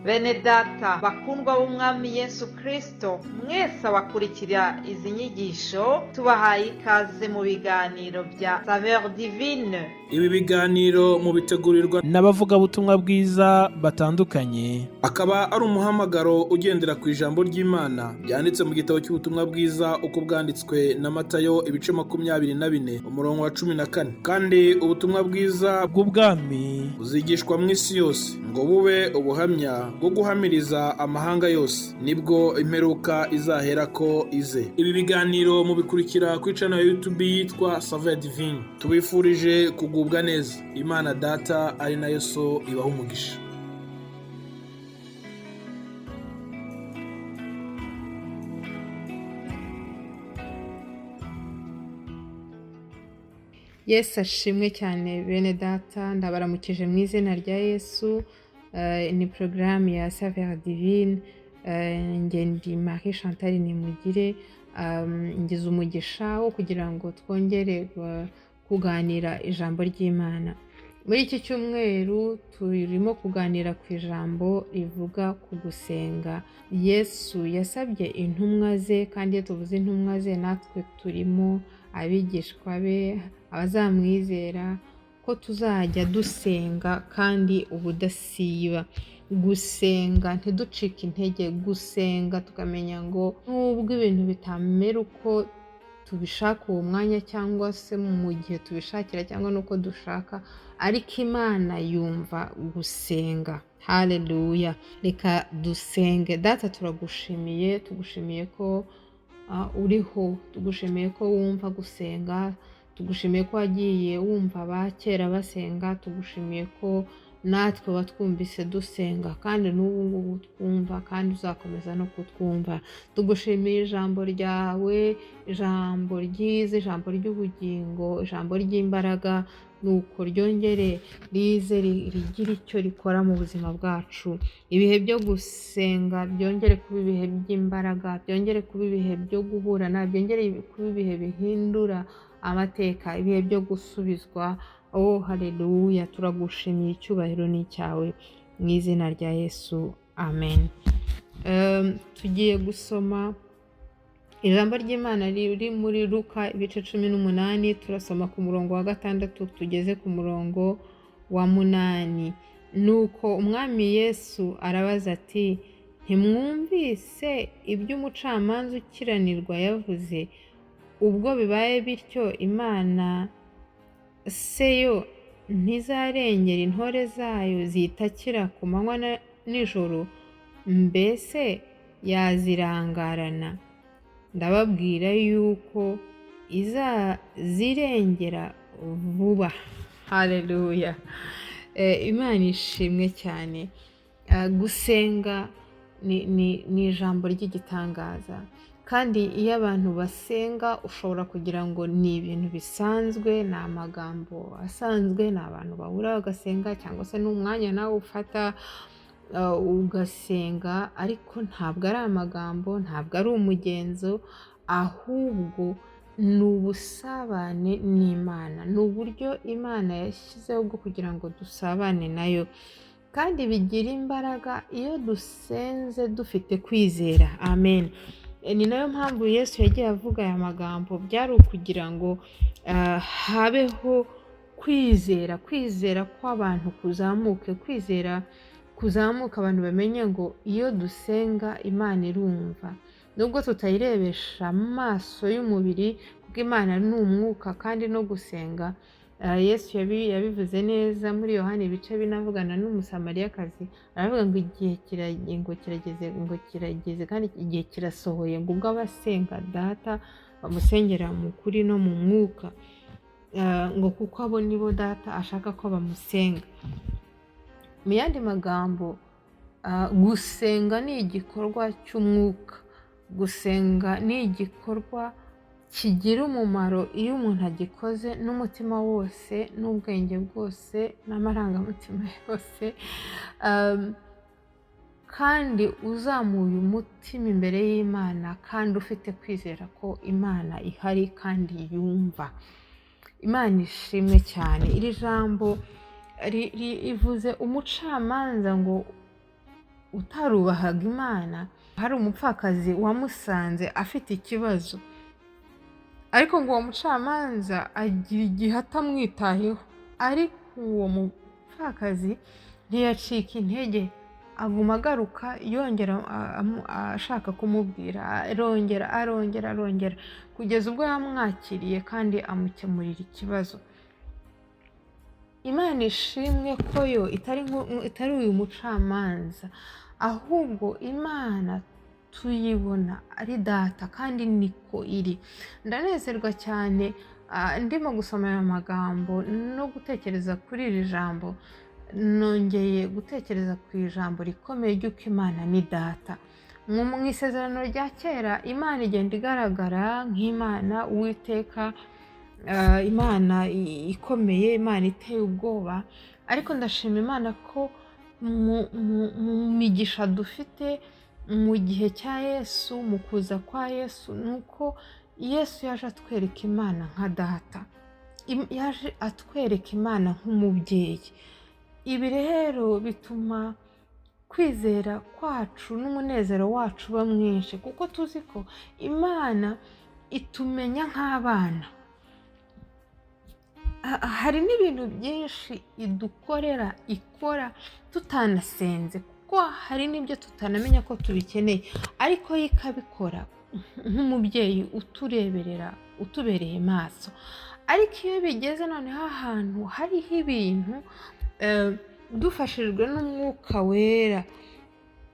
Bene data bakundwa b'umwami Yesu Kristo, mwese abakurikira izi nyigisho tubahaye ikaze mu biganiro bya Saveur Divine. Ibi biganiro mu bitegurirwa n'abavugabutumwa bwiza batandukanye, akaba ari umuhamagaro ugendera ku ijambo ry'Imana byanditse mu gitabo cy'ubutumwa bwiza uko bwanditswe na Matayo ibice 24 umurongo wa 14. Kandi ubutumwa bwiza bw'ubwami buzigishwa mu isi yose ngo bube ubuhamya bwo guhamiriza amahanga yose, nibwo imperuka izahera ko ize. Ibi biganiro mubikurikira ku channel ya YouTube yitwa Saveur Divine. Tubifurije kugubwa neza. Imana Data ari nayo So ibaha umugisha. Yesu ashimwe cyane bene data, ndabaramukije mu izina rya Yesu. Ni porogaramu ya Saveur Divine. Njye ndi Marie Chantal Nimugire. Ngize umugisha wo kugira ngo twongere kuganira ijambo ry'Imana. Muri iki cyumweru turimo kuganira ku ijambo rivuga ku gusenga. Yesu yasabye intumwa ze, kandi iyo tuvuze intumwa ze natwe turimo abigishwa be, abazamwizera, ko tuzajya dusenga kandi ubudasiba. Gusenga ntiducike intege, gusenga tukamenya ngo nubwo ibintu bitamera uko tubishaka uwo mwanya cyangwa se mu gihe tubishakira cyangwa nuko dushaka, ariko Imana yumva gusenga. Haleluya. Reka dusenge. Data, turagushimiye, tugushimiye ko uriho, tugushimiye ko wumva gusenga, tugushimiye ko wagiye wumva abakera basenga, tugushimiye ko natwe watwumvise dusenga kandi n'ubu ngubu twumva kandi uzakomeza no kutwumva. Tugushimiye ijambo ryawe, ijambo ryiza, ijambo ry'ubugingo, ijambo ry'imbaraga, nuko ryongere rize rigira icyo rikora mu buzima bwacu. Ibihe byo gusenga byongere kuba ibihe by'imbaraga, byongere kuba ibihe byo guhura nawe, byongere kuba ibihe bihindura amateka, ibihe byo gusubizwa. Oh haleluya, turagushimiye, icyubahiro ni icyawe mu izina rya Yesu, amen. Tugiye gusoma ijambo ry'Imana riri muri Luka ibice 18. Turasoma ku murongo wa 6 tugeze ku murongo wa 8. Nuko umwami Yesu arabaza ati, ntimwumvise iby'umucamanza ukiranirwa yavuze? Ubwo bibaye bityo, Imana se yo ntizarengera intore zayo zitakira ku manywa na nijoro? Mbese yazirangarana? Ndababwira yuko izazirengera vuba. Haleluya. Imana ishimwe cyane. Gusenga ni ijambo ry'igitangaza, kandi iyo abantu basenga ushobora kugira ngo ni ibintu bisanzwe, ni amagambo asanzwe, ni abantu bahura bagasenga, cyangwa se n'umwanya nawe ufata ugasenga, ariko ntabwo ari amagambo, ntabwo ari umugenzo, ahubwo ni ubusabane n'Imana, ni uburyo Imana yashyizeho bwo kugira ngo dusabane nayo, kandi bigira imbaraga iyo dusenze dufite kwizera. Amen. Ni nayo mpamvu Yesu yagiye avuga aya magambo, byari ukugira ngo habeho kwizera kw'abantu kuzamuke, kuzamuka, abantu bamenye ngo iyo dusenga Imana irumva, nubwo tutayirebesha amaso y'umubiri, kuko Imana ni umwuka, kandi no gusenga Yesu yabivuze neza muri Yohana ibice 4, avugana n'umusamariyakazi, aravuga ngo igihe kirageze kandi igihe kirasohoye, ngo ubwo abasenga Data bamusengera mu kuri no mu mwuka, ngo kuko abo nibo Data ashaka ko bamusenga. Mu yandi magambo, gusenga ni igikorwa cy'umwuka, gusenga ni igikorwa kigira umumaro iyo umuntu agikoze n'umutima wose, n'ubwenge bwose, n'amarangamutima yose, kandi uzamuye umutima imbere y'Imana, kandi ufite kwizera ko Imana ihari kandi yumva. Imana ishimwe cyane. Iri jambo rivuze umucamanza, ngo utarubahaga Imana, hari umupfakazi wamusanze afite ikibazo, ariko ngo uwo mucamanza agira igihe atamwitayeho, ariko uwo mupfakazi ntiyacika intege, aguma agaruka yongera ashaka kumubwira, arongera kugeza ubwo yamwakiriye kandi amukemurira ikibazo. Imana ishimwe ko yo itari uyu mucamanza, ahubwo Imana tuyibona ari data kandi niko iri. Ndanezerwa cyane ndimo gusoma aya magambo no gutekereza kuri iri jambo, nongeye gutekereza ku ijambo rikomeye ry'uko Imana ni data. Mu isezerano rya kera Imana igenda igaragara nk'Imana Uwiteka, Imana ikomeye, Imana iteye ubwoba, ariko ndashima Imana ko mu migisha dufite mu gihe cya Yesu, mu kuza kwa Yesu, nuko Yesu yaje atwereka Imana nka data, yaje atwereka Imana nk'umubyeyi. Ibi rero bituma kwizera kwacu n'umunezero wacu uba mwinshi, kuko tuzi ko Imana itumenya nk'abana. Hari n'ibintu byinshi ikora tutanasenze, kuko hari n'ibyo tutanamenya ko tubikeneye, ariko yo ikabikora nk'umubyeyi utureberera, utubereye maso. Ariko iyo bigeze noneho ahantu hariho ibintu dufashijwe n'Umwuka Wera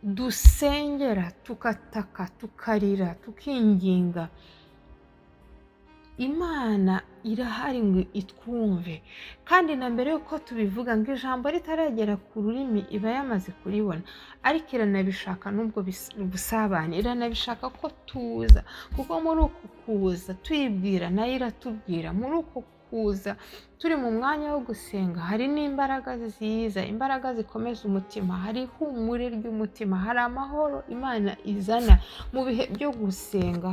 dusengera, tukataka, tukarira, tukinginga, Imana irahari ngo itwumve. Kandi na mbere yuko tubivuga, ngo ijambo ritaragera ku rurimi iba yamaze kuribona, ariko iranabishaka n'ubwo busabane, iranabishaka ko tuza, kuko muri uku kuza tuyibwira nayo iratubwira. Muri uku kuza turi mu mwanya wo gusenga hari n'imbaraga ziza, imbaraga zikomeza umutima, hari ihumure ry'umutima, hari amahoro Imana izana mu bihe byo gusenga,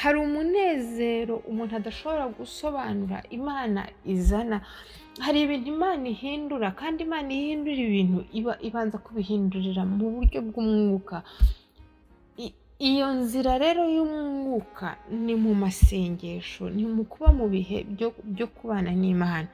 hari umunezero umuntu adashobora gusobanura Imana izana, hari ibintu Imana ihindura, kandi Imana ihindura ibintu ibanza kubihindurira mu buryo bw'umwuka. Iyo nzira rero y'umwuka ni mu masengesho, ni mu kuba mu bihe byo kubana n'Imana.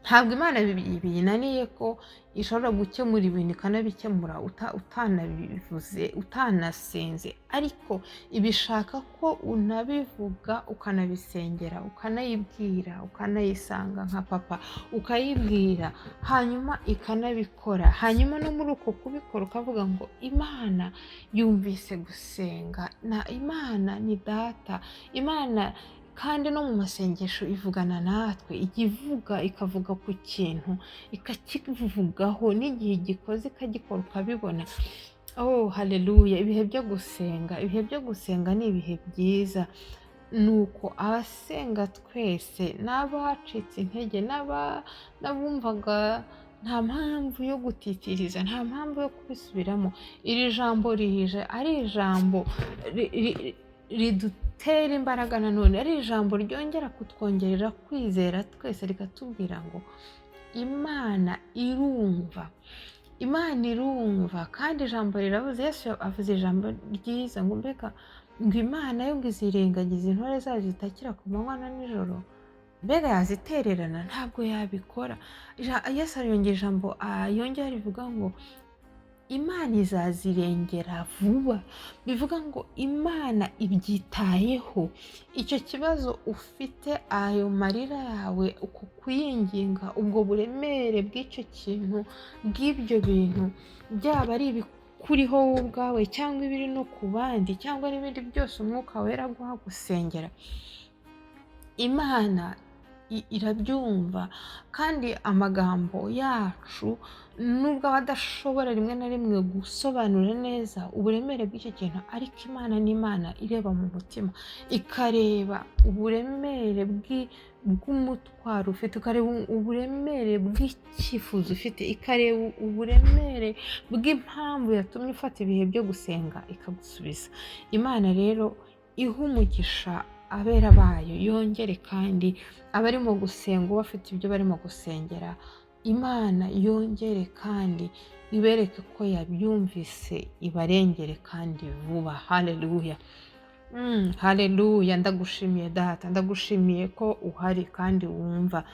Ntabwo Imana biyinaniye ko ishobora gukemura ibintu ikanabikemura utanabivuze, utanasenze, ariko ibishaka ko unabivuga, ukanabisengera, ukanayibwira, ukanayisanga nka papa, ukayibwira, hanyuma ikanabikora. Hanyuma no muri uko kubikora ukavuga ngo Imana yumvise gusenga, Imana ni data, Imana kandi no mu masengesho ivugana natwe, igivuga ikavuga ku kintu ikakivugaho, n'igihe gikoze ikagikora ukabibona. Oh haleluya! Ibihe byo gusenga ni ibihe byiza. Nuko abasenga twese, n'abacitse intege, n'abumvaga nta mpamvu yo gutitiriza, nta mpamvu yo kubisubiramo, iri jambo rije ari ijambo ridutera imbaraga, nanone ari ijambo ryongera kutwongerera kwizera twese, rikatubwira ngo Imana irumva, kandi ijambo riravuze. Yesu avuze ijambo ryiza ngo mbega ngo Imana yo ngo izirengagiza intore zayo zitakira ku manywa na nijoro, mbega yazitererana? Ntabwo yabikora. Yesu yongera ijambo yongera rivuga ngo Imana izazirengera vuba, bivuga ngo Imana ibyitayeho. Icyo kibazo ufite, ayo marira yawe, uko kuyinginga, ubwo buremere bw'icyo kintu, bw'ibyo bintu, byaba ari ibikuriho wowe ubwawe cyangwa ibiri no ku bandi, cyangwa n'ibindi byose Umwuka Wera aguha gusengera, Imana irabyumva. Kandi amagambo yacu nubwo aba adashobora rimwe na rimwe gusobanura neza uburemere bw'icyo kintu, ariko Imana ni Imana ireba mu mutima, ikareba uburemere bw'umutwaro ufite, ikareba uburemere bw'icyifuzo ufite, ikareba uburemere bw'impamvu yatumye ufata ibihe byo gusenga, ikagusubiza. Imana rero iha umugisha abera bayo, yongere kandi abarimo gusenga, bafite ibyo barimo gusengera, Imana yongere kandi ibereke ko yabyumvise, ibarengere kandi vuba. Haleluya. Haleluya. Ndagushimiye data, ndagushimiye ko uhari kandi wumva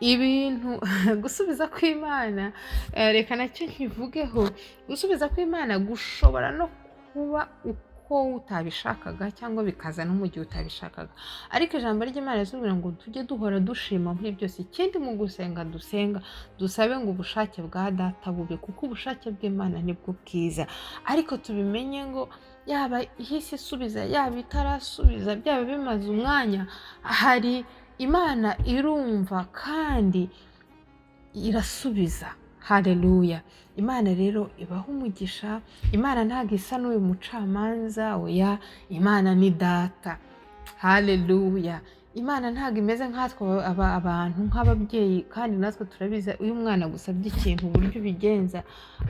ibintu. Gusubiza kw'Imana, reka nacyo nkivugeho. Gusubiza kw'Imana gushobora no kuba uko utabishakaga cyangwa bikaza no mu gihe utabishakaga, ariko ijambo ry'Imana ritubwira ngo tujye duhora dushima muri byose. Ikindi mu gusenga dusabe ngo ubushake bwa data bube, kuko ubushake bw'Imana nibwo bwiza. Ariko tubimenye ngo yaba ihise isubiza, yaba itarasubiza, byaba bimaze umwanya, hari Imana irumva kandi irasubiza. Haleluya. Imana rero ibaha umugisha. Imana ntabwo isa n'uyu mucamanza, oya, Imana ni data. Haleluya. Imana ntabwo imeze nkatwe abantu nk'ababyeyi, kandi natwe turabizi uyu mwana gusabye ikintu uburyo ubigenza,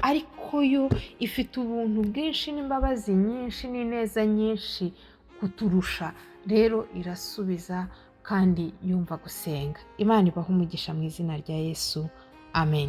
ariko yo ifite ubuntu bwinshi n'imbabazi nyinshi n'ineza nyinshi kuturusha. Rero irasubiza kandi yumva gusenga. Imana ibaha umugisha mu izina rya Yesu. Amen.